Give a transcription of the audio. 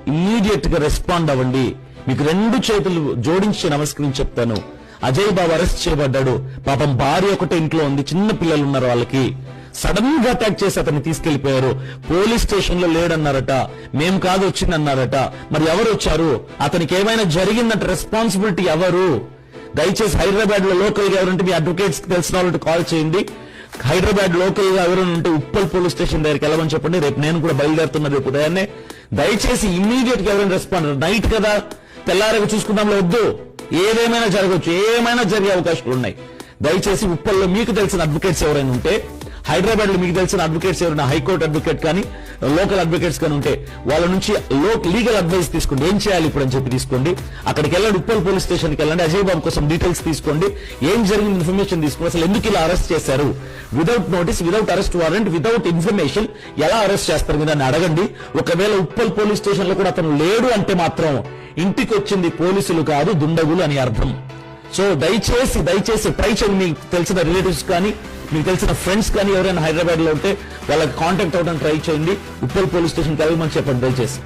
Immediate గా respond అవ్వండి. మీకు 2 చేతులు జోడించి నమస్కరించి చెప్తాను. అజయ్ బాబు అరెస్ట్ చేయబడ్డాడు. పాపం భార్య ఒకటే ఇంట్లో ఉంది, చిన్న పిల్లలు ఉన్నారు వాళ్ళకి. సడన్ గా అటాక్ చేసి అతన్ని తీసుకెళ్లిపోయారు. పోలీస్ స్టేషన్ లో లేడన్నారట, మేం కాదు వచ్చిందన్నారట. మరి ఎవరు వచ్చారు? అతనికి ఏమైనా జరిగిందంటే రెస్పాన్సిబిలిటీ ఎవరు? దయచేసి హైదరాబాద్ లో లోకల్ గా ఎవరంటే మీ అడ్వకేట్స్ తెలిసిన వాళ్ళంటే కాల్ చేయండి. హైదరాబాద్ లోకల్ గా ఎవరైనా ఉంటే ఉప్పల్ పోలీస్ స్టేషన్ దగ్గరికి వెళ్ళమని చెప్పండి. రేపు నేను కూడా బయలుదేరుతున్నా రేపు ఉదయాన్నే. దయచేసి ఇమ్మీడియట్ గా ఎవరైనా రెస్పాండ్. నైట్ కదా, తెల్లారగా చూసుకుందాంలో వద్దు. ఏదేమైనా జరగవచ్చు, ఏమైనా జరిగే అవకాశాలు ఉన్నాయి. దయచేసి ఉప్పల్లో మీకు తెలిసిన అడ్వకేట్స్ ఎవరైనా ఉంటే, హైదరాబాద్ లో మీకు తెలిసిన అడ్వకేట్స్ ఎవరైనా, హైకోర్టు అడ్వకేట్ కానీ లోకల్ అడ్వకేట్స్ కానీ ఉంటే వాళ్ళ నుంచి లీగల్ అడ్వైస్ తీసుకోండి. ఏం చేయాలి ఇప్పుడు అని చెప్పి తీసుకోండి. అక్కడికి వెళ్ళండి, ఉప్పల్ పోలీస్ స్టేషన్కి వెళ్ళండి. అజయ్ బాబు కోసం డీటెయిల్స్ తీసుకోండి. ఏం జరిగింది ఇన్ఫర్మేషన్ తీసుకోండి. అసలు ఎందుకు ఇలా అరెస్ట్ చేశారు? Without notice, without arrest warrant, without information ఎలా అరెస్ట్ చేస్తారు మీరు అని అడగండి. ఒకవేళ ఉప్పల్ పోలీస్ స్టేషన్ లో కూడా అతను లేడు అంటే మాత్రం ఇంటికి వచ్చింది పోలీసులు కాదు, దుండగులు అని అర్థం. సో దయచేసి ట్రై చేయండి. మీకు తెలిసిన రిలేటివ్స్ కానీ, మీకు తెలిసిన ఫ్రెండ్స్ కానీ ఎవరైనా హైదరాబాద్ లో ఉంటే వాళ్ళకి కాంటాక్ట్ అవ్వడానికి ట్రై చేయండి. ఉప్పల్ పోలీస్ స్టేషన్కి వెళ్ళమని చెప్పండి దయచేసి.